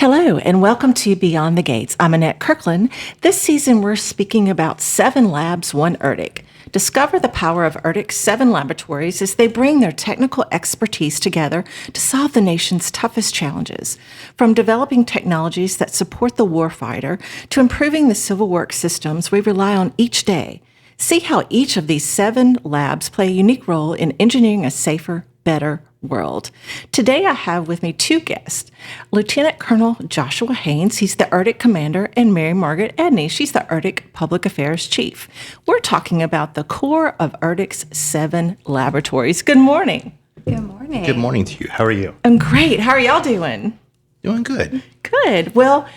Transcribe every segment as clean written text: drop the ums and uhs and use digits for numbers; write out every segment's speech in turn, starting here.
Hello, and welcome to Beyond the Gates. I'm Annette Kirkland. This season, we're speaking about 7 Labs, 1 ERDC. Discover the power of ERDC's 7 laboratories as they bring their technical expertise together to solve the nation's toughest challenges. From developing technologies that support the warfighter to improving the civil works systems we rely on each day. See how each of these 7 labs play a unique role in engineering a safer, better world. Today I have with me 2 guests, Lieutenant Colonel Joshua Haynes, he's the ERDC commander, and Margaret Edney, she's the ERDC Public Affairs Chief. We're talking about the core of ERDC's 7 laboratories. Good morning. Good morning. Good morning to you. How are you? I'm great. How are y'all doing? Doing good. Good. Well,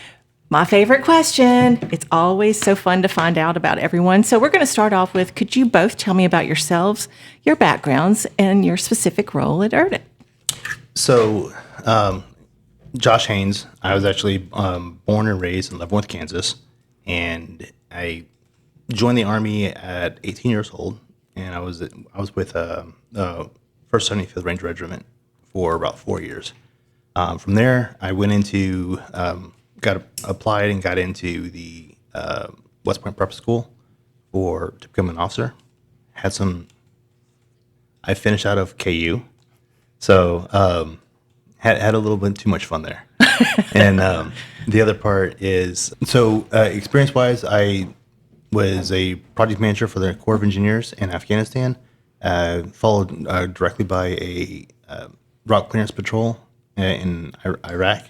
my favorite question. It's always so fun to find out about everyone. So we're going to start off with, could you both tell me about yourselves, your backgrounds, and your specific role at ERDC? So, Josh Haynes, I was actually born and raised in Leavenworth, Kansas, and I joined the Army at 18 years old, and I was with the 1st 75th Ranger Regiment for about 4 years. From there, I went into applied and got into the West Point Prep School to become an officer. I finished out of KU, so had a little bit too much fun there. And the other part is, experience-wise, I was a project manager for the Corps of Engineers in Afghanistan, followed directly by a rock clearance patrol in Iraq.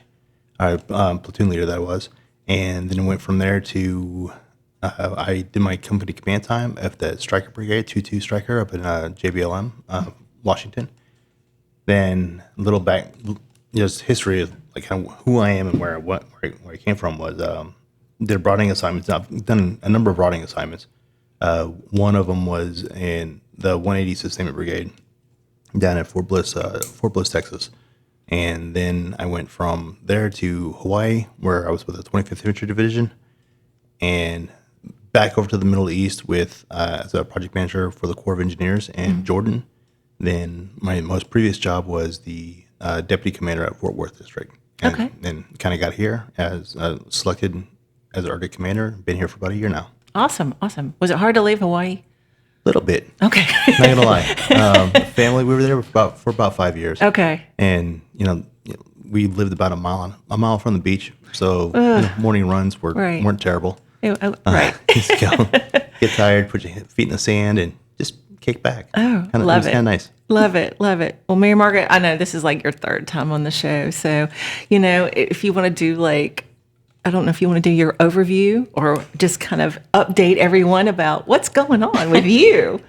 Platoon leader that I was, and then went from there to I did my company command time at the Stryker Brigade, 2-2 Stryker up in JBLM, Washington. Then a little back, just history of like who I am and where I came from was did broadening assignments. I've done a number of broadening assignments. One of them was in the 180 Sustainment Brigade down at Fort Bliss, Texas. And then I went from there to Hawaii, where I was with the 25th Infantry Division, and back over to the Middle East as a project manager for the Corps of Engineers in Jordan. Then my most previous job was the deputy commander at Fort Worth District. And then kind of got here as selected as an ERDC commander. Been here for about a year now. Awesome. Was it hard to leave Hawaii? Little bit. Okay. Not gonna lie. Family, we were there for about 5 years. Okay. And we lived about a mile from the beach, so morning runs weren't terrible. Right. Just go, get tired, put your feet in the sand, and just kick back. Oh, love it. It was kind of nice. Love it. Well, Margaret, I know this is like your 3rd time on the show, so if you want to do I don't know if you want to do your overview or just kind of update everyone about what's going on with you.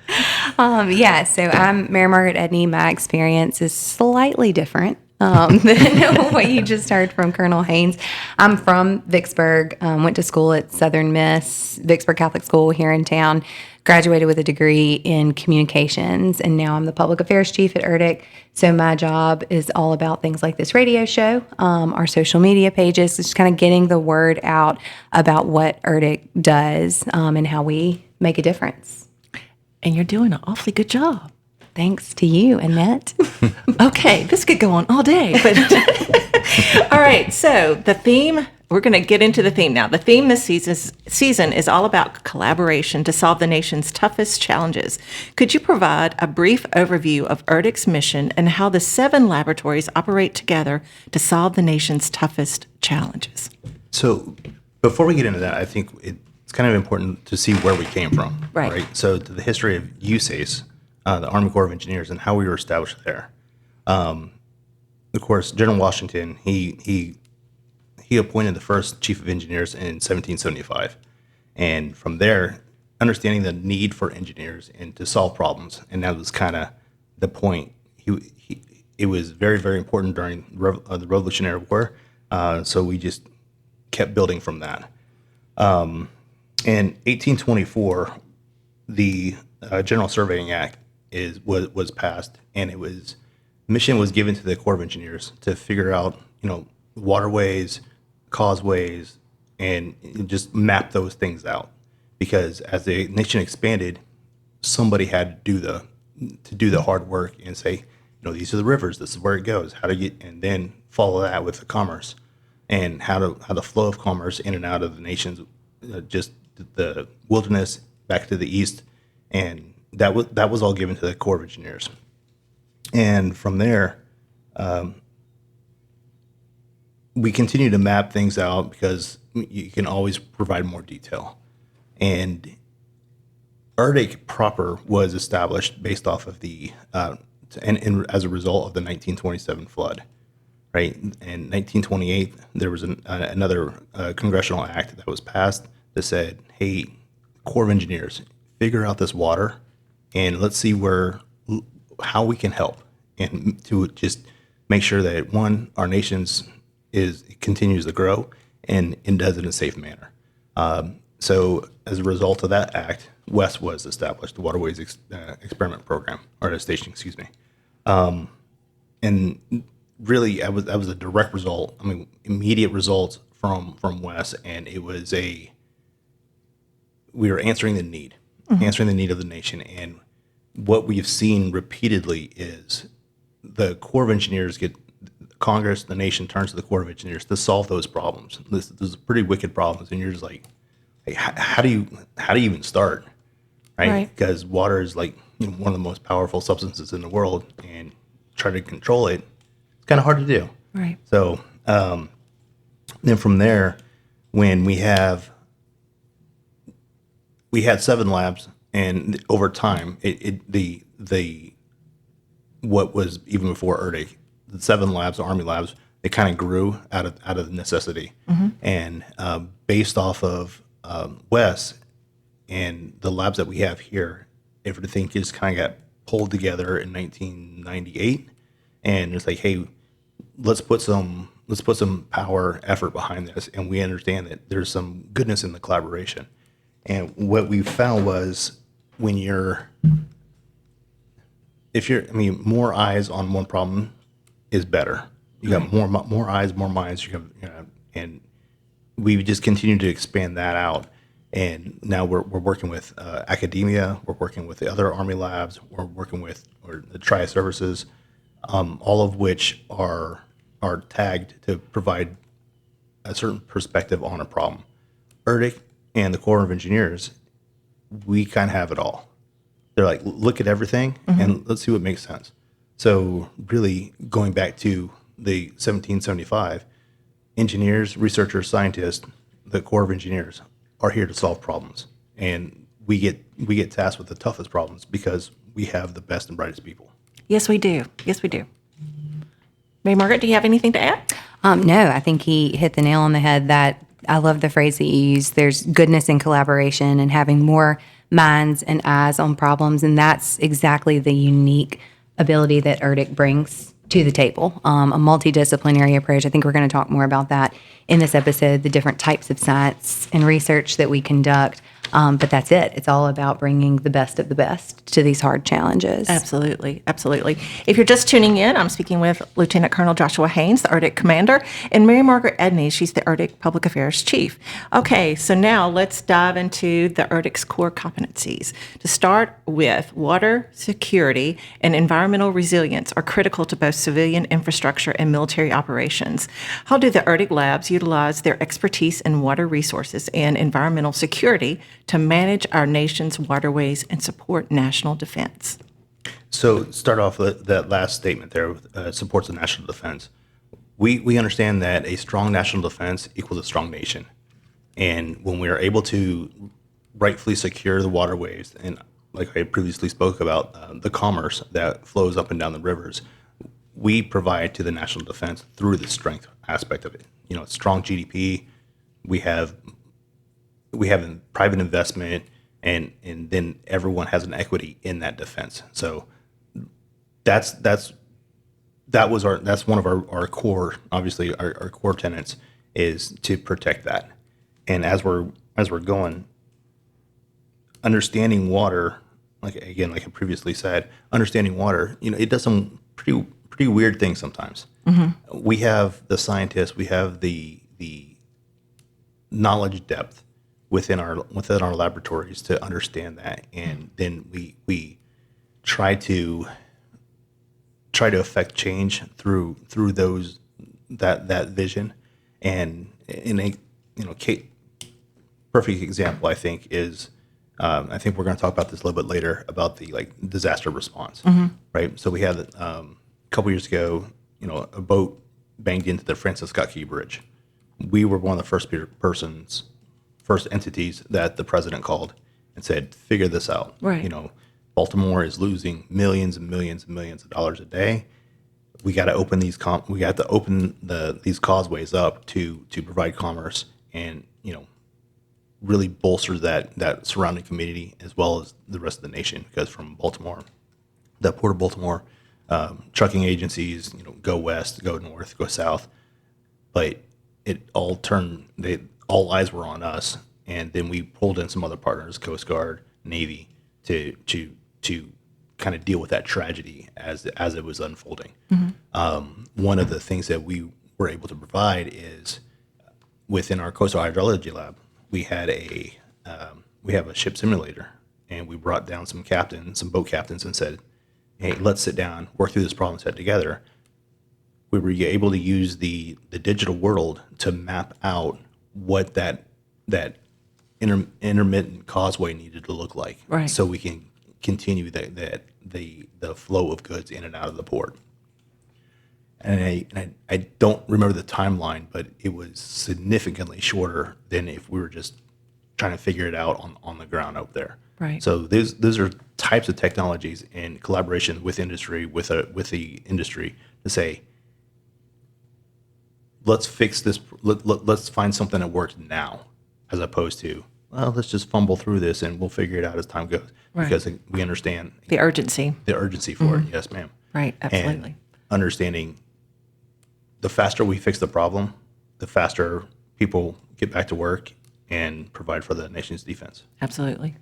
So I'm Margaret Edney. My experience is slightly different than what you just heard from Colonel Haynes. I'm from Vicksburg, went to school at Southern Miss, Vicksburg Catholic School here in town, graduated with a degree in communications, and now I'm the public affairs chief at ERDC. So my job is all about things like this radio show, our social media pages, just kind of getting the word out about what ERDC does and how we make a difference. And you're doing an awfully good job. Thanks to you, Annette. Okay, this could go on all day. But all right, so the theme, we're going to get into the theme now. The theme this season is all about collaboration to solve the nation's toughest challenges. Could you provide a brief overview of ERDC's mission and how the 7 laboratories operate together to solve the nation's toughest challenges? So before we get into that, I think it's kind of important to see where we came from. Right. So to the history of USACE, the Army Corps of Engineers, and how we were established there. Of course, General Washington, he appointed the first chief of engineers in 1775. And from there, understanding the need for engineers and to solve problems, and that was kind of the point. It was very, very important during the Revolutionary War, so we just kept building from that. In 1824, the General Surveying Act was passed, and mission was given to the Corps of Engineers to figure out waterways, causeways, and just map those things out, because as the nation expanded, somebody had to do the hard work and say, these are the rivers, this is where it goes, how to get, and then follow that with the commerce. and how the flow of commerce in and out of the nations, just the wilderness back to the east, and that was all given to the Corps of Engineers. And from there, we continue to map things out because you can always provide more detail. And ERDC proper was established based off of the and as a result of the 1927 flood, right? In 1928, there was another congressional act that was passed that said, "Hey, Corps of Engineers, figure out this water, and let's see how we can help, and to just make sure that one, our nation's continues to grow and does it in a safe manner." So as a result of that act, WES was established, the Waterways Experiment Program, or station, excuse me. And really, that was a direct result. I mean, immediate results from WES, and we were answering the need of the nation. And what we've seen repeatedly is the Corps of Engineers Congress, the nation turns to the Corps of Engineers to solve those problems. This is pretty wicked problems, and you're just like, hey, how do you even start, right? Because water is like one of the most powerful substances in the world, and try to control it, it's kind of hard to do. Right. So then from there, when we had 7 labs, and over time, what was even before ERDC, the 7 labs, the Army labs, they kind of grew out of necessity, and based off of WES and the labs that we have here, everything just kind of got pulled together in 1998, and it's like, hey, let's put some power effort behind this, and we understand that there's some goodness in the collaboration. And what we found was more eyes on one problem is better. You got more eyes, more minds. And we just continue to expand that out. And now we're working with academia. We're working with the other Army labs. We're working with the Triad Services, all of which are tagged to provide a certain perspective on a problem. ERDC and the Corps of Engineers, we kind of have it all. They're like, look at everything and let's see what makes sense. So really going back to the 1775, engineers, researchers, scientists, the Corps of Engineers are here to solve problems. And we get tasked with the toughest problems because we have the best and brightest people. Yes, we do. Yes, we do. Mary Margaret, do you have anything to add? No, I think he hit the nail on the head. That I love the phrase that you used. There's goodness in collaboration and having more minds and eyes on problems, and that's exactly the unique ability that ERDC brings to the table. A multidisciplinary approach. I think we're going to talk more about that in this episode, the different types of science and research that we conduct. But that's it. It's all about bringing the best of the best to these hard challenges. Absolutely. Absolutely. If you're just tuning in, I'm speaking with Lieutenant Colonel Joshua Haynes, the ERDC commander, and Mary Margaret Edney. She's the ERDC Public Affairs Chief. Okay, so now let's dive into the ERDC's core competencies. To start with, water security and environmental resilience are critical to both civilian infrastructure and military operations. How do the ERDC labs utilize their expertise in water resources and environmental security to manage our nation's waterways and support national defense? So start off with that last statement there, supports the national defense. We understand that a strong national defense equals a strong nation. And when we are able to rightfully secure the waterways, and like I previously spoke about, the commerce that flows up and down the rivers, we provide to the national defense through the strength aspect of it. Strong GDP, we have private investment, and then everyone has an equity in that defense. So that's one of our core, obviously our core tenets is to protect that. And as we're going, understanding water, like I previously said, understanding water, it does some pretty weird things sometimes. We have the scientists, we have the knowledge depth within our laboratories to understand that, and then we try to affect change through that vision, And in a perfect example, I think is I think we're going to talk about this a little bit later about the disaster response, right? So we had a couple years ago, a boat banged into the Francis Scott Key Bridge. We were one of the first entities that the president called and said, "Figure this out." Right. Baltimore is losing millions and millions and millions of dollars a day. We got to open these these causeways up to provide commerce and really bolster that surrounding community as well as the rest of the nation. Because from Baltimore, the Port of Baltimore, trucking agencies, go west, go north, go south, but it all all eyes were on us, and then we pulled in some other partners, Coast Guard, Navy, to kind of deal with that tragedy as it was unfolding. One of the things that we were able to provide is within our coastal hydrology lab, we have a ship simulator, and we brought down some boat captains, and said, "Hey, let's sit down, work through this problem set together." We were able to use the digital world to map out what that intermittent causeway needed to look like, Right. so we can continue the flow of goods in and out of the port. And I don't remember the timeline, but it was significantly shorter than if we were just trying to figure it out on the ground out there. Right. So those are types of technologies in collaboration with industry, with the industry, to say, let's fix this. Let's find something that works now, as opposed to, well, let's just fumble through this and we'll figure it out as time goes. Right. Because we understand The urgency. the urgency for it. Yes, ma'am. Right, absolutely. And understanding the faster we fix the problem, the faster people get back to work and provide for the nation's defense. Absolutely.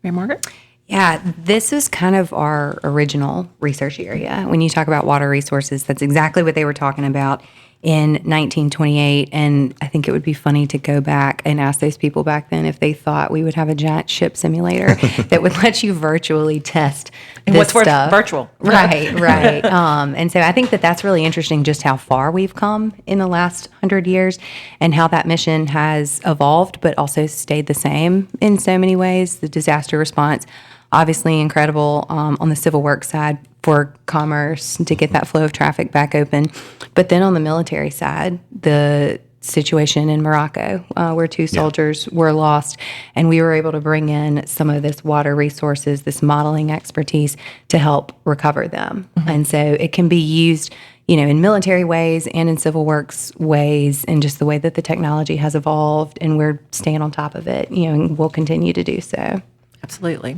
Mary Margaret? Yeah, this is kind of our original research area. When you talk about water resources, that's exactly what they were talking about in 1928. And I think it would be funny to go back and ask those people back then if they thought we would have a giant ship simulator that would let you virtually test And this what's stuff. virtual? Right, right. And so I think that's really interesting, just how far we've come in the last 100 years and how that mission has evolved, but also stayed the same in so many ways. The disaster response, obviously incredible on the civil works side for commerce to get that flow of traffic back open. But then on the military side, the situation in Morocco where two soldiers were lost, and we were able to bring in some of this water resources, this modeling expertise to help recover them. And so it can be used, in military ways and in civil works ways, and just the way that the technology has evolved, and we're staying on top of it, and we'll continue to do so. Absolutely.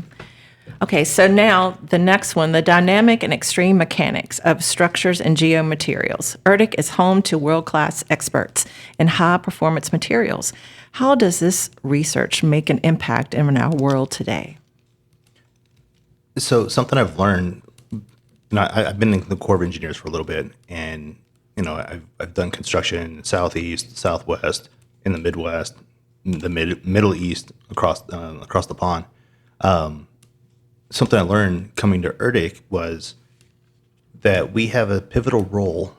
Okay, so now the next one, the dynamic and extreme mechanics of structures and geomaterials. ERDC is home to world-class experts in high-performance materials. How does this research make an impact in our world today? So something I've learned, I've been in the Corps of Engineers for a little bit, and I've done construction in the Southeast, Southwest, in the Midwest, in the Middle East, across the pond. Something I learned coming to ERDC was that we have a pivotal role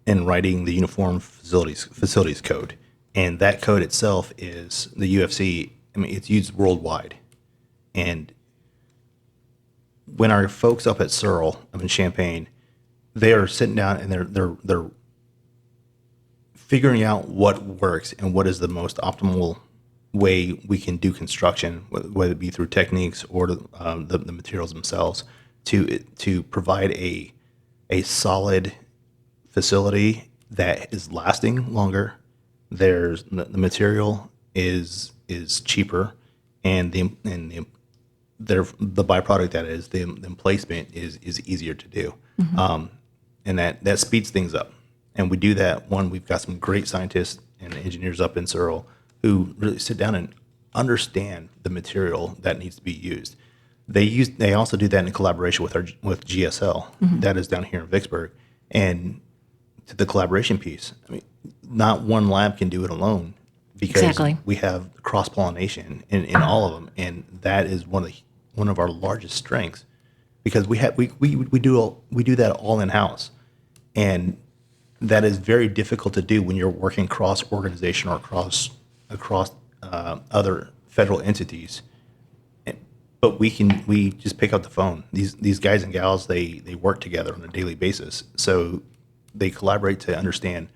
in writing the Uniform Facilities Code. And that code itself is the UFC. It's used worldwide. And when our folks up at Searle, up in Champaign, they are sitting down and they're figuring out what works and what is the most optimal way we can do construction, whether it be through techniques or the materials themselves, to provide a solid facility that is lasting longer. The material is cheaper, and the byproduct that is the emplacement is easier to do, and that speeds things up. And we do that. One, we've got some great scientists and engineers up in Searle who really sit down and understand the material that needs to be used. They also do that in collaboration with GSL, that is down here in Vicksburg. And to the collaboration piece, not one lab can do it alone, because we have cross-pollination in all of them, and that is one of our largest strengths, because we do that all in-house. And that is very difficult to do when you're working cross organization or across other federal entities. But we just pick up the phone. These guys and gals, they work together on a daily basis. So they collaborate to understand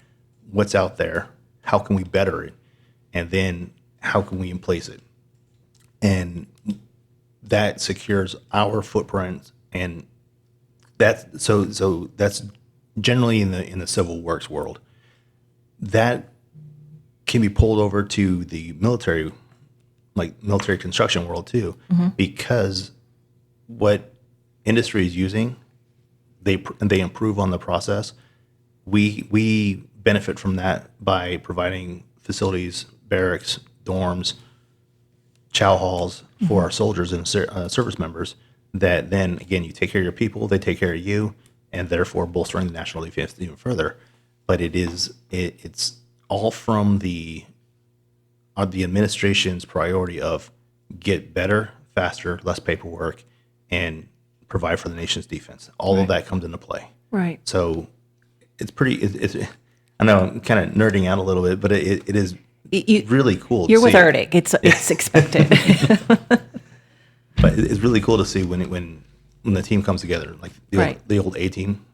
what's out there, how can we better it, and then how can we emplace it. And that secures our footprint, and that's so that's generally in the civil works world. That can be pulled over to the military, like military construction world too, because what industry is using, they improve on the process. We benefit from that by providing facilities, barracks, dorms, chow halls for our soldiers and service members. That then again, you take care of your people, they take care of you, and therefore bolstering the national defense even further. But it's all from the administration's priority of get better, faster, less paperwork, and provide for the nation's defense. All of that comes into play. Right. So it's pretty. I know I'm kind of nerding out a little bit, but it is really cool. You're to with see. ERDC. It's expected. But it's really cool to see when the team comes together, like the old A team.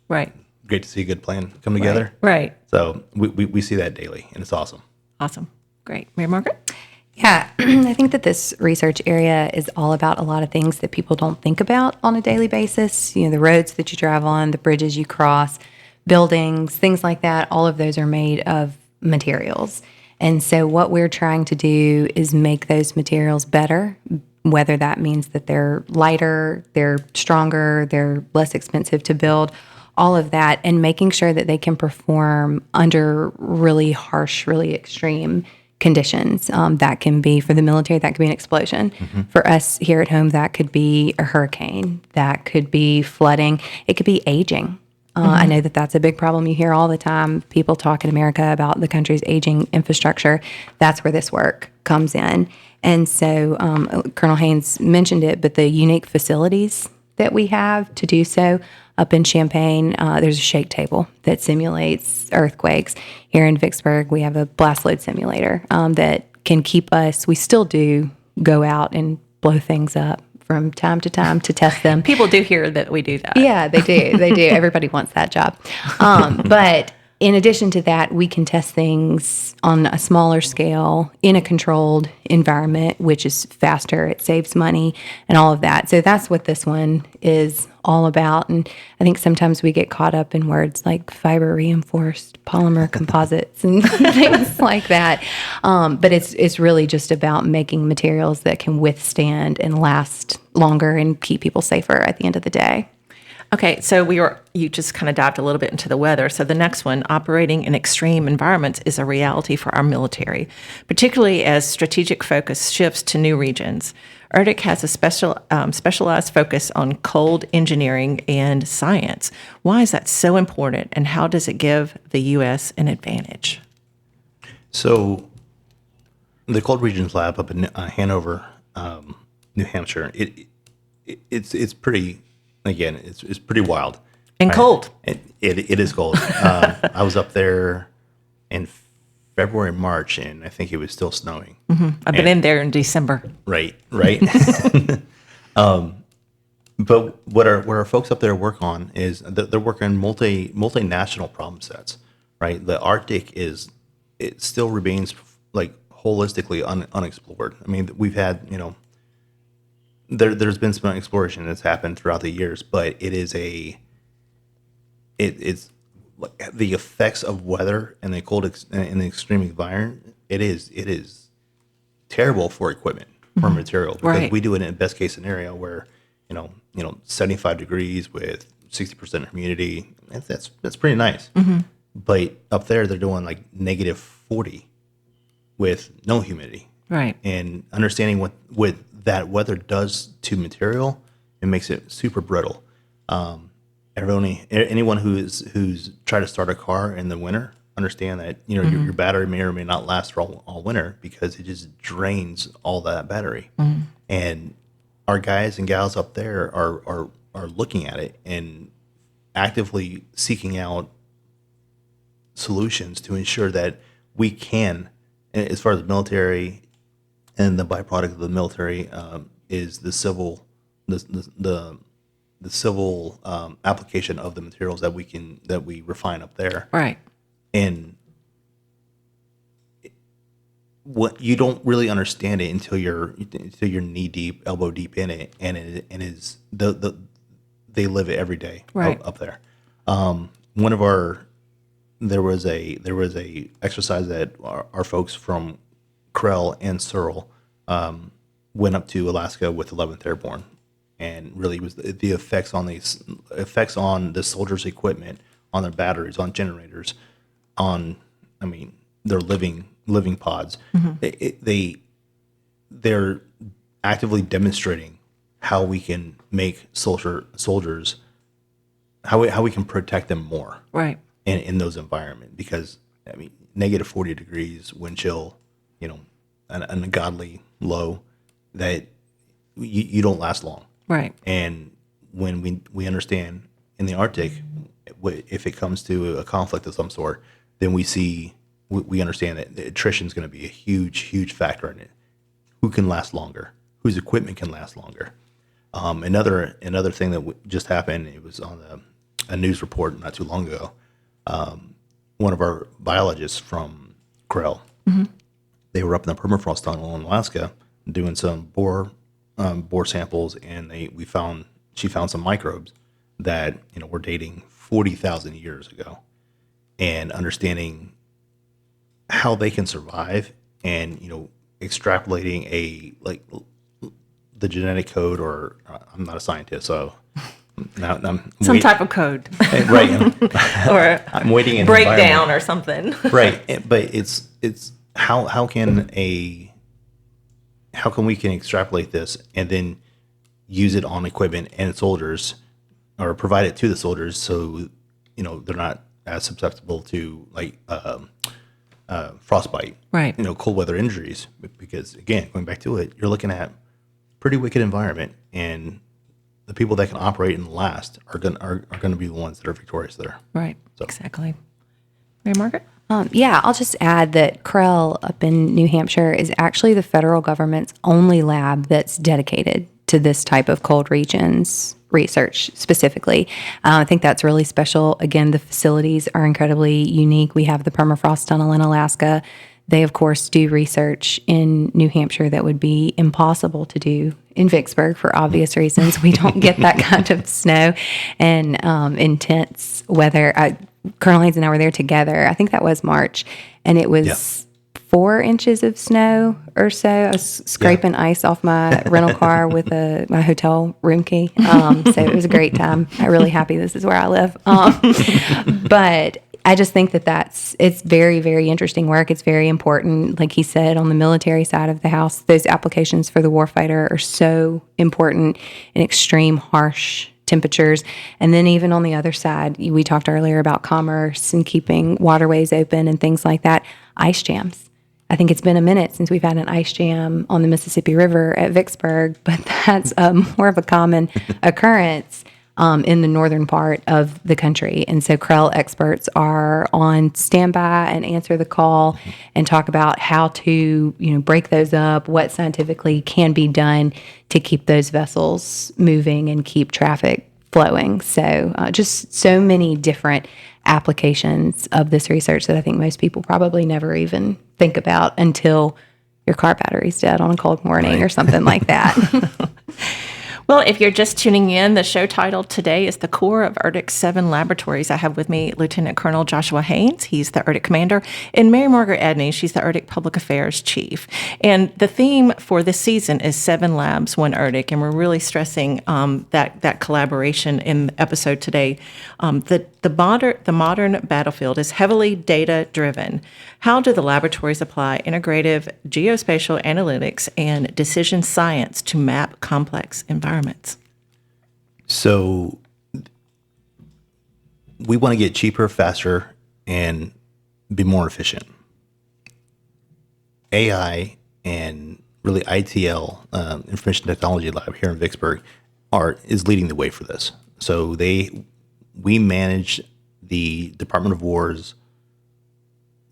Right. Great to see a good plan come together. Right. So we see that daily, and it's awesome. Awesome. Great. Mary Margaret? Yeah, I think that this research area is all about a lot of things that people don't think about on a daily basis. You know, the roads that you drive on, the bridges you cross, buildings, things like that. All of those are made of materials. And so what we're trying to do is make those materials better, whether that means that they're lighter, they're stronger, they're less expensive to build, all of that, and making sure that they can perform under really harsh, really extreme conditions. That can be, for the military, that could be an explosion. For us here at home, that could be a hurricane. That could be flooding. It could be aging. I know that that's a big problem. You hear all the time people talk in America about the country's aging infrastructure. That's where this work comes in. And so Colonel Haynes mentioned it, but the unique facilities that we have to do so up in Champaign, there's a shake table that simulates earthquakes. Here in Vicksburg, we have a blast load simulator that can keep us, we still do go out and blow things up from time to time to test them. People do hear that we do that. Yeah, they do. They do. Everybody wants that job. But in addition to that, we can test things on a smaller scale in a controlled environment, which is faster. It saves money and all of that. So that's what this one is all about. And I think sometimes we get caught up in words like fiber reinforced polymer composites and things like that. But it's really just about making materials that can withstand and last longer and keep people safer at the end of the day. Okay, so you just kind of dived a little bit into the weather. So the next one, operating in extreme environments, is a reality for our military, particularly as strategic focus shifts to new regions. ERDC has a specialized focus on cold engineering and science. Why is that so important, and how does it give the U.S. an advantage? So the Cold Regions Lab up in Hanover, New Hampshire, it's pretty. Again, it's pretty wild and cold. It is cold. I was up there in February, March, and I think it was still snowing. I've been in there in December. Right. But what our folks up there work on is they're working multinational problem sets. Right. The Arctic it still remains like holistically unexplored. I mean, we've had There's been some exploration that's happened throughout the years, but it's the effects of weather and the cold and the extreme environment. It is terrible for equipment, for material, because we do it in a best case scenario where 75 degrees with 60% humidity. That's pretty nice. But up there they're doing like negative 40 with no humidity. Right. And understanding what that weather does to material, it makes it super brittle. Anyone who's tried to start a car in the winter understand that your battery may or may not last for all winter because it just drains all that battery. And our guys and gals up there are looking at it and actively seeking out solutions to ensure that we can, as far as the military and the byproduct of the military is the civil application of the materials that we refine up there. Right. And what you don't really understand it until you're knee deep, elbow deep in it, and they live it every day Right. up there. There was a exercise that our folks from Krell and Searle went up to Alaska with 11th Airborne, and really was the effects on the soldiers' equipment, on their batteries, on generators, their living pods. They're actively demonstrating how we can make soldiers how we can protect them more Right. in those environments, because negative 40 degrees wind chill, an ungodly low, that you don't last long. Right. And when we understand in the Arctic, if it comes to a conflict of some sort, then we understand that attrition is going to be a huge factor in it. Who can last longer? Whose equipment can last longer? Another thing that just happened, it was on a news report not too long ago. One of our biologists from Krell, they were up in the permafrost tunnel in Alaska doing some boar samples, and she found some microbes that were dating 40,000 years ago, and understanding how they can survive, and extrapolating the genetic code, or I'm not a scientist, so now I'm Some type of code. right, Or I'm waiting in breakdown or something. right, but it's how can we can extrapolate this and then use it on equipment and soldiers, or provide it to the soldiers, so they're not as susceptible to frostbite, Right. Cold weather injuries, because again, going back to it, you're looking at pretty wicked environment, and the people that can operate and last are going to be the ones that are victorious there. Right. Exactly. Mary Margaret? Yeah, I'll just add that Krell up in New Hampshire is actually the federal government's only lab that's dedicated to this type of cold regions research specifically. I think that's really special. Again, the facilities are incredibly unique. We have the permafrost tunnel in Alaska. They, of course, do research in New Hampshire that would be impossible to do in Vicksburg for obvious reasons. We don't get that kind of snow and intense weather. Colonel Haynes and I were there together. I think that was March, and it was 4 inches of snow or so. I was scraping ice off my rental car with my hotel room key. So it was a great time. I'm really happy this is where I live. But I just think it's very, very interesting work. It's very important. Like he said, on the military side of the house, those applications for the Warfighter are so important in extreme harsh temperatures. And then even on the other side, we talked earlier about commerce and keeping waterways open and things like that. Ice jams. I think it's been a minute since we've had an ice jam on the Mississippi River at Vicksburg, but that's more of a common occurrence in the northern part of the country. And so Krell experts are on standby and answer the call and talk about how to, break those up, what scientifically can be done to keep those vessels moving and keep traffic flowing. So just so many different applications of this research that I think most people probably never even think about until your car battery's dead on a cold morning or something like that. Well, if you're just tuning in, the show title today is The Core of ERDC 7 Laboratories. I have with me Lieutenant Colonel Joshua Haynes. He's the ERDC commander, and Mary Margaret Edney. She's the ERDC Public Affairs Chief. And the theme for this season is 7 Labs, 1 ERDC, and we're really stressing that collaboration in the episode today. The modern battlefield is heavily data-driven. How do the laboratories apply integrative geospatial analytics and decision science to map complex environments? So we want to get cheaper, faster, and be more efficient. AI and really ITL, Information Technology Lab here in Vicksburg, is leading the way for this. So we manage the Department of War's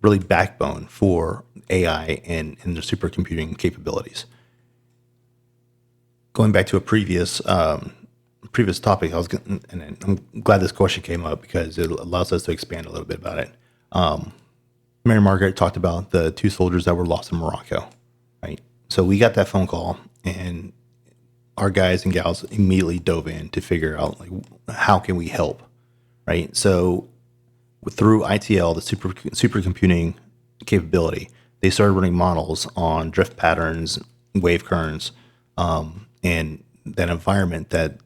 really backbone for AI and the supercomputing capabilities. Going back to a previous topic, and I'm glad this question came up because it allows us to expand a little bit about it. Mary Margaret talked about the 2 soldiers that were lost in Morocco, right? So we got that phone call, and our guys and gals immediately dove in to figure out like how can we help, right? So through ITL, the supercomputing capability, they started running models on drift patterns, wave currents, and that environment that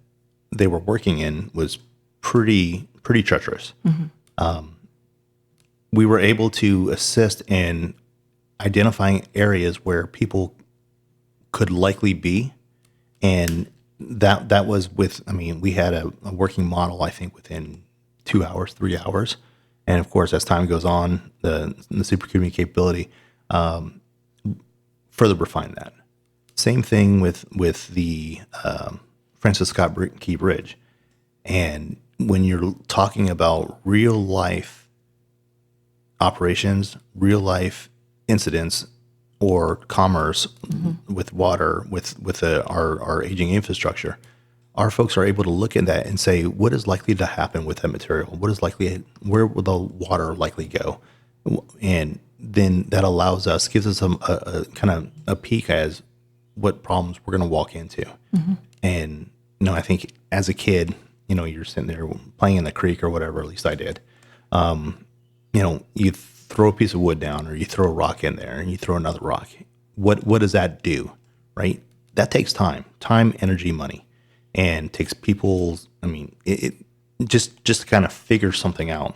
they were working in was pretty treacherous. We were able to assist in identifying areas where people could likely be, and that was we had a working model, I think, within 2 hours, 3 hours. And of course, as time goes on, the supercomputing capability further refined that. Same thing with the Francis Scott Key Bridge. And when you're talking about real life operations, real life incidents, or commerce with water, with our aging infrastructure, our folks are able to look at that and say, what is likely to happen with that material? Where will the water likely go? And then that gives us a kind of a peek as what problems we're going to walk into. And, I think as a kid, you're sitting there playing in the creek or whatever, at least I did. You throw a piece of wood down or you throw a rock in there and you throw another rock. What does that do, right? That takes time, energy, money, and takes people's, it just to kind of figure something out.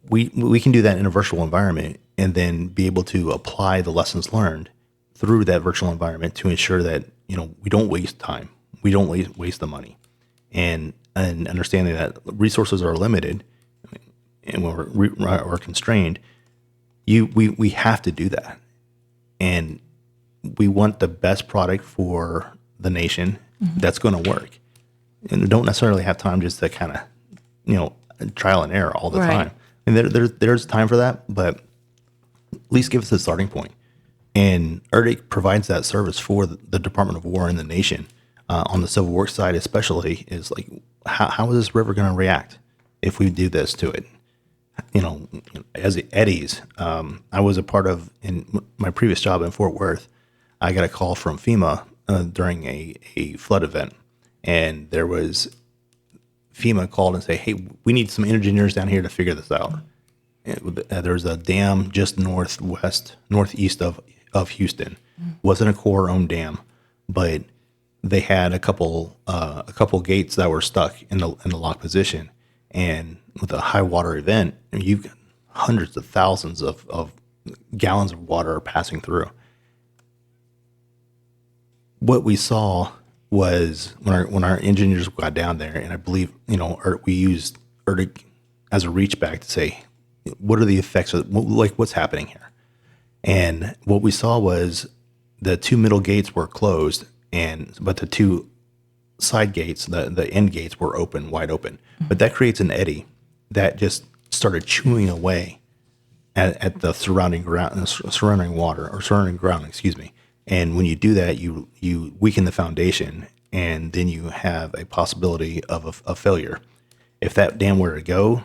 We can do that in a virtual environment and then be able to apply the lessons learned through that virtual environment to ensure that, we don't waste time. We don't waste the money, and understanding that resources are limited and when we're constrained, we have to do that. And we want the best product for the nation that's going to work. And we don't necessarily have time just to kind of, trial and error all the time. And there's time for that, but at least give us a starting point. And ERDC provides that service for the Department of War and the nation on the civil works side, especially, is like, how is this river going to react if we do this to it? As eddies, I was a part of, in my previous job in Fort Worth, I got a call from FEMA during a flood event, and FEMA called and say, hey, we need some engineers down here to figure this out. There's a dam just northeast of Houston. Wasn't a Corps-owned dam, but they had a couple gates that were stuck in the lock position. And with a high water event, you've got hundreds of thousands of gallons of water passing through. What we saw was when our engineers got down there, and I believe we used ERDC as a reach back to say, what are the effects of what's happening here? And what we saw was the 2 middle gates were closed, but the 2 side gates, the end gates, were wide open. But that creates an eddy that just started chewing away at the surrounding water or surrounding ground, excuse me. And when you do that, you weaken the foundation, and then you have a possibility of a failure. If that dam were to go,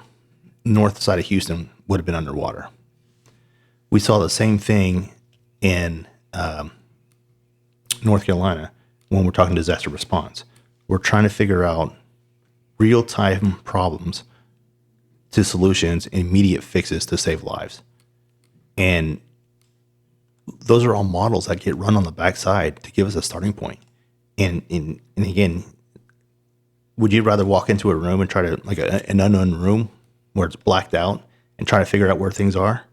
north side of Houston would have been underwater. We saw the same thing in North Carolina when we're talking disaster response. We're trying to figure out real-time problems to solutions, immediate fixes to save lives. And those are all models that get run on the backside to give us a starting point. And again, would you rather walk into a room and try to, like an unknown room where it's blacked out, and try to figure out where things are?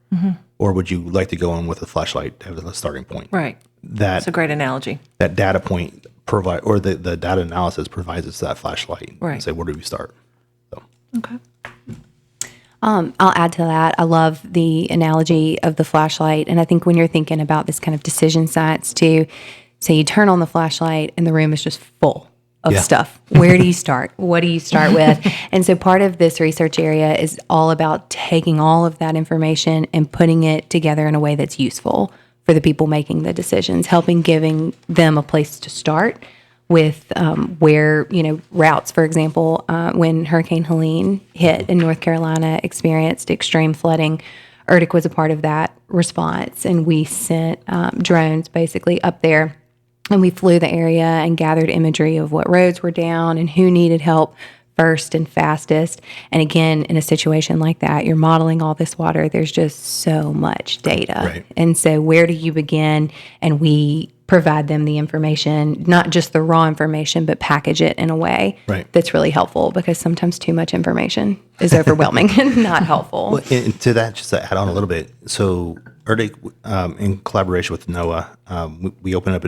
Or would you like to go in with a flashlight as a starting point? Right. That's a great analogy. That data point the data analysis provides us that flashlight. Right. And say, where do we start? So. Okay. I'll add to that. I love the analogy of the flashlight. And I think when you're thinking about this kind of decision science too, say you turn on the flashlight and the room is just full of Yeah. stuff. Where do you start? What do you start with? And so part of this research area is all about taking all of that information and putting it together in a way that's useful for the people making the decisions, giving them a place to start with where, routes, for example, when Hurricane Helene hit in North Carolina, experienced extreme flooding. ERDC was a part of that response, and we sent drones basically up there, and we flew the area and gathered imagery of what roads were down and who needed help first and fastest. And again, in a situation like that, you're modeling all this water. There's just so much data. Right. And so where do you begin? And we provide them the information, not just the raw information, but package it in a way Right. that's really helpful, because sometimes too much information is overwhelming and not helpful. Well, and to that, just to add on a little bit, so ERDC, in collaboration with NOAA, we opened up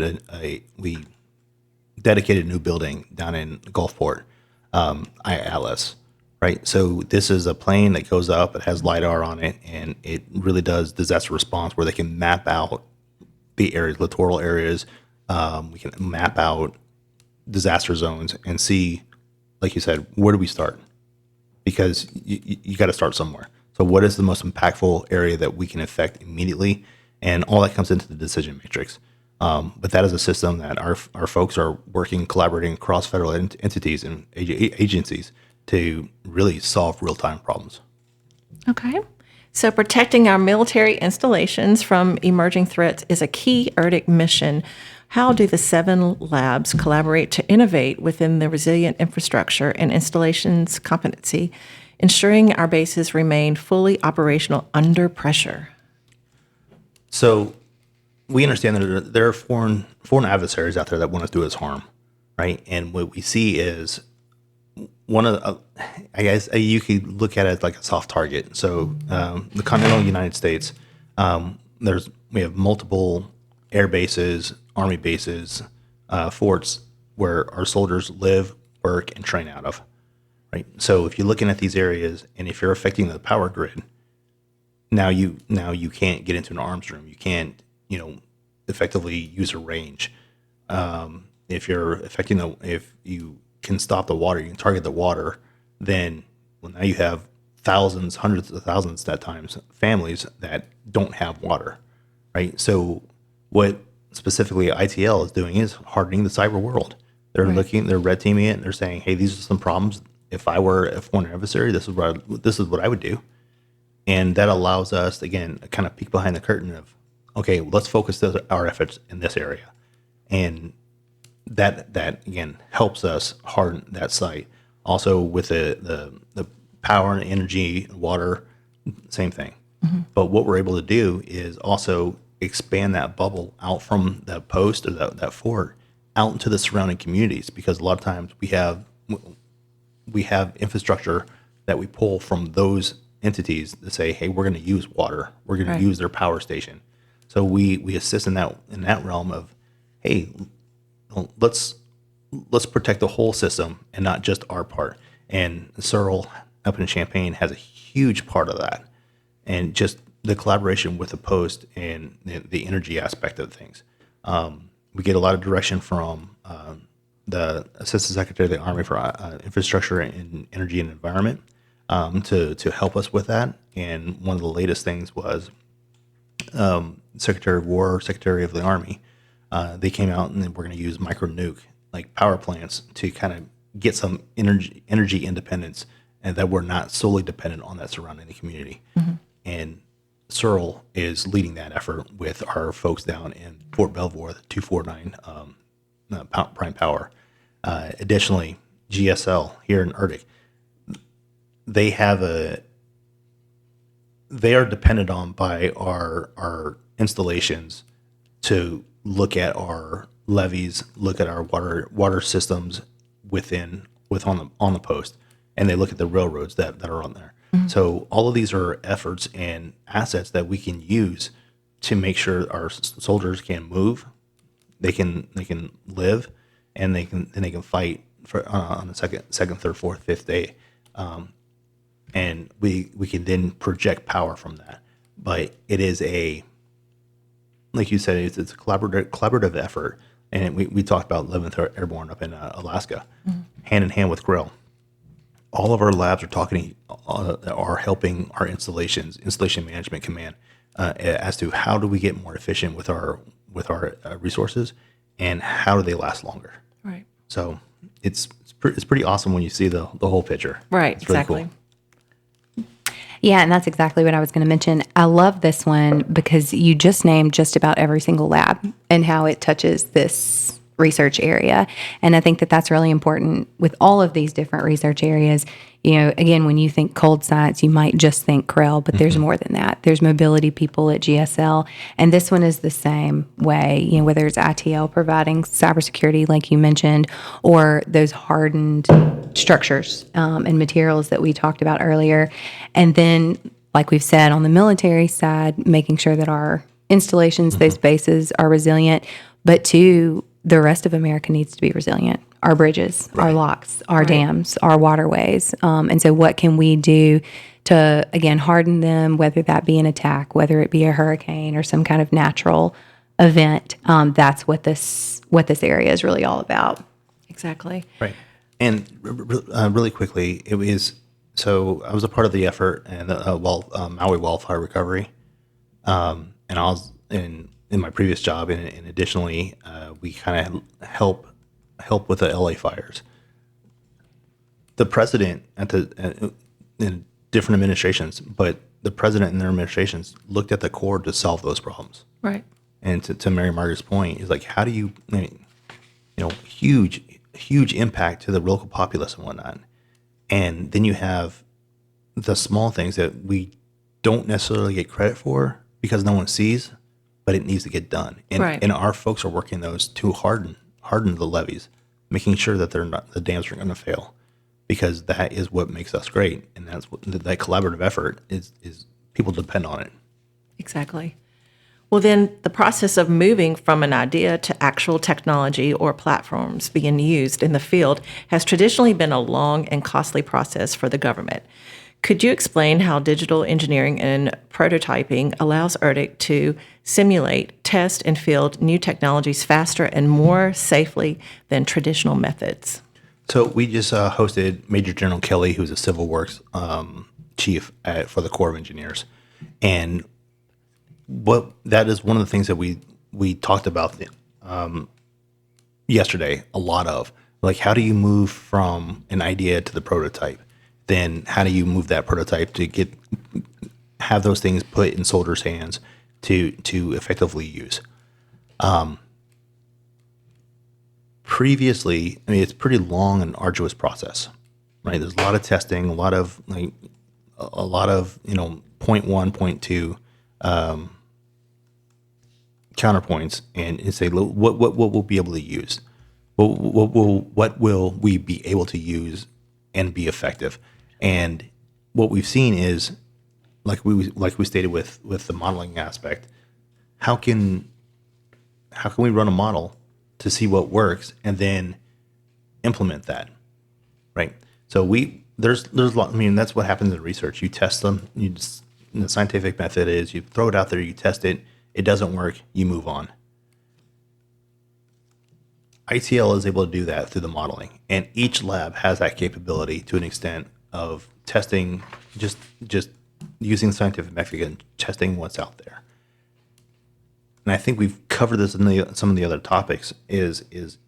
we dedicated a new building down in Gulfport, Atlas, right? So this is a plane that goes up, it has LiDAR on it, and it really does disaster response where they can map out the areas, littoral areas. We can map out disaster zones and see, like you said, where do we start? Because you got to start somewhere. So what is the most impactful area that we can affect immediately? And all that comes into the decision matrix. But that is a system that our folks are working, collaborating across federal entities and agencies to really solve real-time problems. Okay. So protecting our military installations from emerging threats is a key ERDC mission. How do the 7 labs collaborate to innovate within the resilient infrastructure and installations competency, ensuring our bases remain fully operational under pressure? So we understand that there are foreign adversaries out there that want to do us harm, right? And what we see is one of the, I guess you could look at it like a soft target. So the continental United States, we have multiple air bases, army bases, forts where our soldiers live, work, and train out of, right? So if you're looking at these areas, and if you're affecting the power grid, now you can't get into an arms room. You can't, effectively use a range. If you're affecting if you can stop the water, you can target the water, then now you have thousands, hundreds of thousands at times, families that don't have water, right? So what specifically ITL is doing is hardening the cyber world. They're they're red teaming it, and they're saying, hey, these are some problems. If I were a foreign adversary, this is what I would do. And that allows us, again, a kind of peek behind the curtain of, okay, let's focus our efforts in this area. And that again helps us harden that site. Also with the power and energy, water, same thing. Mm-hmm. But what we're able to do is also expand that bubble out from that post or that fort out into the surrounding communities, because a lot of times we have infrastructure that we pull from those entities to say, hey, we're going to use water, we're going to use their power station. So we assist in that realm of, hey, let's protect the whole system and not just our part. And Searle up in Champaign has a huge part of that, and just the collaboration with the post and the energy aspect of things. We get a lot of direction from the Assistant Secretary of the Army for Infrastructure and Energy and Environment to help us with that. And one of the latest things was Secretary of War, Secretary of the Army. They came out and we're going to use micro nuke like power plants to kind of get some energy independence, and that we're not solely dependent on that surrounding the community. Mm-hmm. And Searle is leading that effort with our folks down in Fort Belvoir, the 249 Prime Power. Additionally, GSL here in ERDC, they are dependent on by our installations to look at our levees, look at our water systems on the post, and they look at the railroads that are on there. Mm-hmm. So all of these are efforts and assets that we can use to make sure our soldiers can move, they can live, and they can fight for on the second, third, fourth, fifth day, and we can then project power from that. But it is like you said, it's a collaborative effort and we talked about 11th Airborne up in Alaska, hand in hand with Grill. All of our labs are helping our installation management command, as to how do we get more efficient with our resources, and how do they last longer. Right. So it's pretty awesome when you see the whole picture. Right. It's really Exactly. cool. Yeah, and that's exactly what I was going to mention. I love this one because you just named just about every single lab and how it touches this research area. And I think that that's really important with all of these different research areas. You know, again, when you think cold science, you might just think Krell, but there's more than that. There's mobility people at GSL, and this one is the same way. You know, whether it's ITL providing cybersecurity, like you mentioned, or those hardened structures and materials that we talked about earlier. And then, like we've said, on the military side, making sure that our installations, those bases are resilient, but two, the rest of America needs to be resilient. Our bridges, our locks, our dams, our waterways. And so what can we do to, again, harden them, whether that be an attack, whether it be a hurricane or some kind of natural event? That's what this area is really all about. Exactly. Right. And really quickly, it was, so I was a part of the effort and Maui wildfire recovery. And I was in my previous job, and additionally, we kind of help with the LA fires. The president in different administrations, but the president and their administrations looked at the Corps to solve those problems. Right. And to Mary Margaret's point, is like, how do you, huge impact to the local populace and whatnot. And then you have the small things that we don't necessarily get credit for because no one sees, but it needs to get done. And, and our folks are working those to harden the levees, making sure that the dams are going to fail, because that is what makes us great. And that's what that collaborative effort is people depend on it. Exactly. Well, then the process of moving from an idea to actual technology or platforms being used in the field has traditionally been a long and costly process for the government. Could you explain how digital engineering and prototyping allows ERDC to simulate, test, and field new technologies faster and more safely than traditional methods? So we just hosted Major General Kelly, who's a Civil Works chief for the Corps of Engineers. And that is one of the things that we talked about yesterday, a lot of. Like, how do you move from an idea to the prototype? Then how do you move that prototype to have those things put in soldiers' hands to effectively use? Previously, I mean, it's a pretty long and arduous process, right? There's a lot of testing, a lot of point one, point two counterpoints, and say what we'll be able to use, what will we be able to use and be effective. And what we've seen is, like we stated with the modeling aspect, how can we run a model to see what works and then implement that, right? So there's a lot. I mean, that's what happens in research. You test them. The scientific method is you throw it out there, you test it. It doesn't work, you move on. ITL is able to do that through the modeling, and each lab has that capability to an extent of testing, just using scientific method and testing what's out there. And I think we've covered this in some of the other topics. Is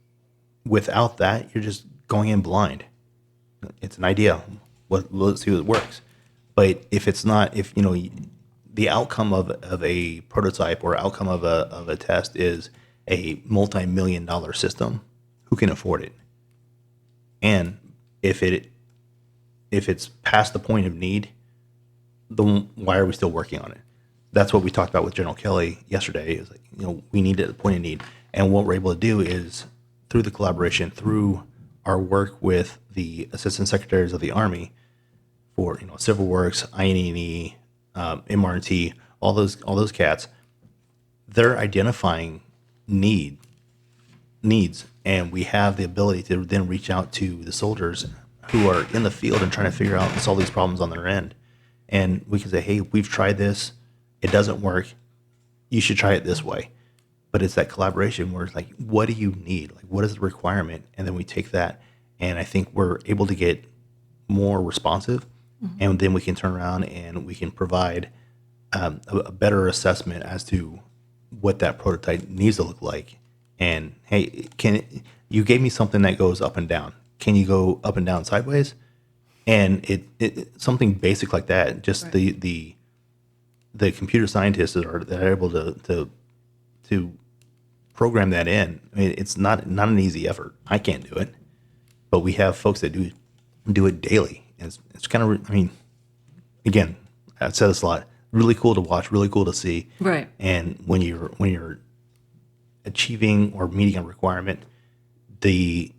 without that, you're just going in blind. It's an idea. Let's see what works. But if it's not, the outcome of a prototype or outcome of a test is a multi-million-dollar system, who can afford it? And if it's past the point of need, then why are we still working on it? That's what we talked about with General Kelly yesterday. Is we need it at the point of need, and what we're able to do is through the collaboration, through our work with the Assistant Secretaries of the Army for Civil Works, INE, MRT, all those cats, they're identifying needs, and we have the ability to then reach out to the soldiers who are in the field and trying to figure out and solve these problems on their end. And we can say, hey, we've tried this, it doesn't work, you should try it this way. but it's that collaboration where it's like, what do you need? Like, what is the requirement? And then we take that, and I think we're able to get more responsive, and then we can turn around and we can provide a better assessment as to what that prototype needs to look like. And hey, you gave me something that goes up and down. Can you go up and down sideways? And it something basic like that. Just Right. the computer scientists that are able to program that in. I mean, it's not an easy effort. I can't do it, but we have folks that do it daily. And it's kind of, I mean, again, I've said this a lot. Really cool to watch, really cool to see. Right. And when you're achieving or meeting a requirement, the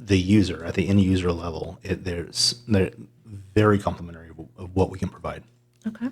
user at the end user level, they're very complimentary of what we can provide. Okay.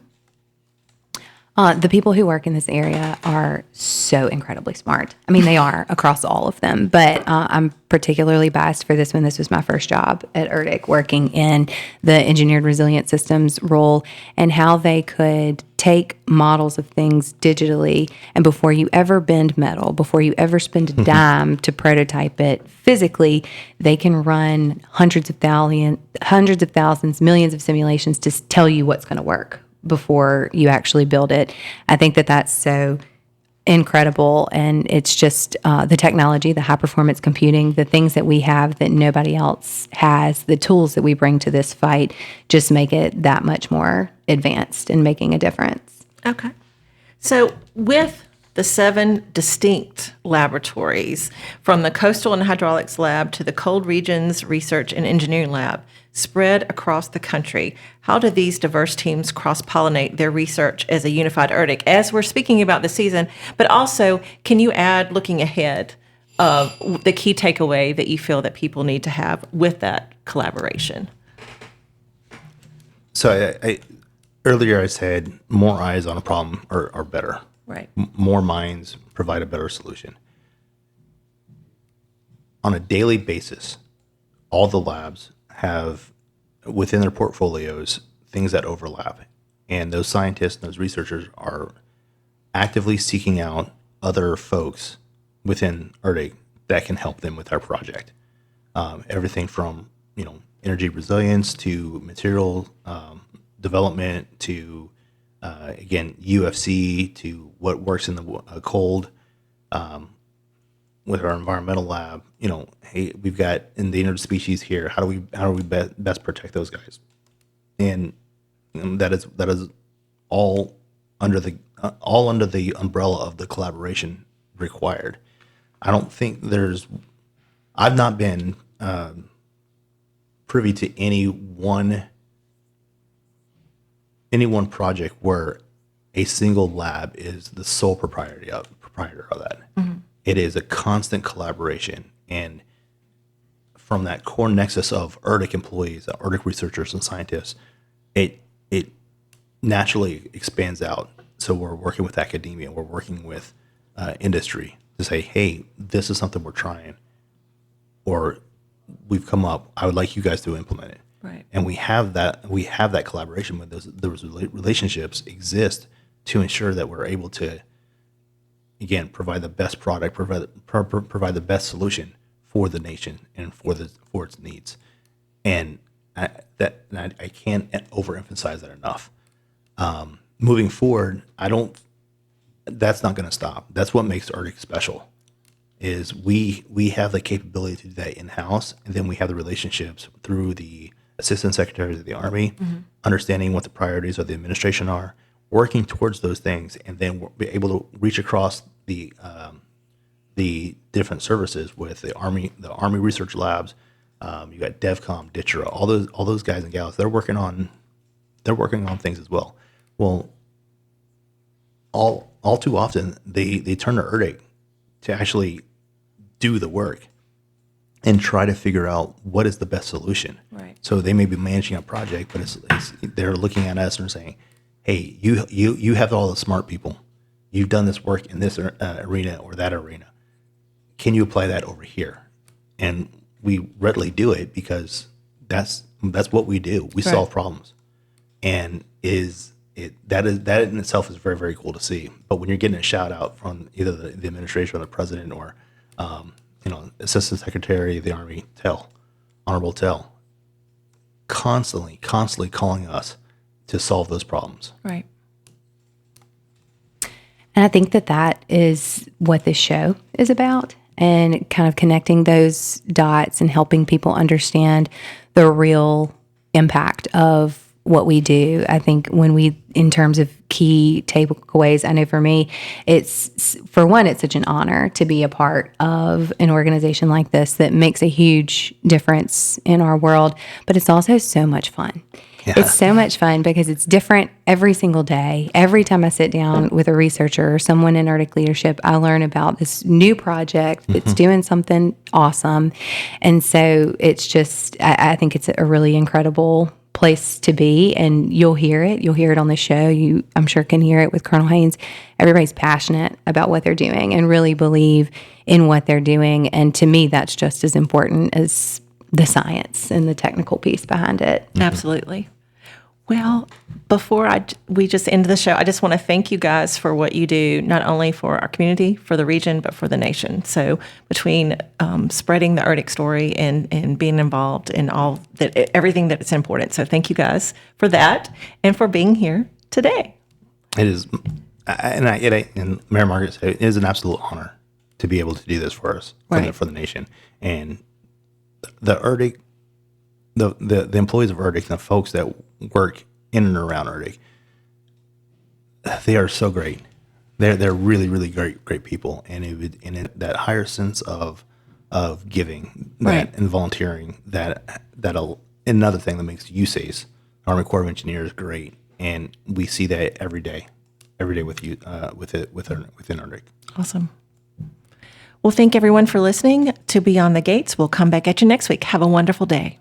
The people who work in this area are so incredibly smart. I mean, they are across all of them, but I'm particularly biased for this one. This was my first job at ERDC, working in the engineered resilient systems role, and how they could take models of things digitally, and before you ever bend metal, before you ever spend a dime to prototype it physically, they can run hundreds of thousands, millions of simulations to tell you what's going to work before you actually build it. I think that that's so incredible, and it's just the technology, the high performance computing, the things that we have that nobody else has, the tools that we bring to this fight just make it that much more advanced and making a difference. Okay. So with the 7 distinct laboratories, from the Coastal and Hydraulics Lab to the Cold Regions Research and Engineering Lab, spread across the country, how do these diverse teams cross-pollinate their research as a unified ERDC, as we're speaking about the season, but also can you add, looking ahead, of the key takeaway that you feel that people need to have with that collaboration? So earlier I said more eyes on a problem are better. Right. More minds provide a better solution. On a daily basis, all the labs have within their portfolios things that overlap. And those scientists and those researchers are actively seeking out other folks within ERDC that can help them with our project. Everything from, energy resilience to material development to, again, UFC to what works in the cold. With our environmental lab, hey, we've got endangered species here. How do we best protect those guys? And that is all under the umbrella of the collaboration required. I don't think I've not been privy to any one project where a single lab is the sole proprietor of that. Mm-hmm. It is a constant collaboration, and from that core nexus of ERDC employees, ERDC researchers and scientists, it naturally expands out. So we're working with academia, we're working with industry to say, hey, this is something we're trying, or we've come up. I would like you guys to implement it. Right. And we have that collaboration with those relationships exist to ensure that we're able to, again, provide the best product, provide the best solution for the nation and for its needs. And I can't overemphasize that enough. Moving forward, that's not going to stop. That's what makes ERDC special, is we have the capability to do that in-house, and then we have the relationships through the assistant secretaries of the Army, understanding what the priorities of the administration are, working towards those things, and then we'll be able to reach across the different services with the Army research labs. You got DevCom, DITRA, all those guys and gals. They're working on things as well. Well, all too often they turn to ERDC to actually do the work and try to figure out what is the best solution. Right. So they may be managing a project, but they're looking at us and saying, hey, you have all the smart people. You've done this work in this arena or that arena. Can you apply that over here? And we readily do it because that's what we do. We solve problems. And is that in itself is very, very cool to see. But when you're getting a shout out from either the administration or the president or Assistant Secretary of the Army Honorable Tell, constantly calling us to solve those problems. Right. And I think that is what this show is about, and kind of connecting those dots and helping people understand the real impact of what we do. I think in terms of key takeaways, I know for me, it's such an honor to be a part of an organization like this that makes a huge difference in our world, but it's also so much fun. Yeah. It's so much fun because it's different every single day. Every time I sit down with a researcher or someone in Arctic leadership, I learn about this new project that's doing something awesome. And so it's just, I think it's a really incredible place to be, and you'll hear it on the show. You, I'm sure, can hear it with Colonel Haynes. Everybody's passionate about what they're doing and really believe in what they're doing, and to me that's just as important as the science and the technical piece behind it. Absolutely. Well, before we just end the show, I just want to thank you guys for what you do, not only for our community, for the region, but for the nation. So between spreading the Arctic story and being involved in everything that's important. So thank you guys for that and for being here today. It is, and Mayor Margaret said, it is an absolute honor to be able to do this for us, for the nation. And the Arctic, the employees of Arctic and the folks that work in and around Arctic, they are so great. They're really, really great people, and that higher sense of giving and volunteering, that'll another thing that makes USACE, Army Corps of Engineers, great, and we see that every day with you within Arctic. Awesome. Well, thank everyone for listening to Beyond the Gates. We'll come back at you next week. Have a wonderful day.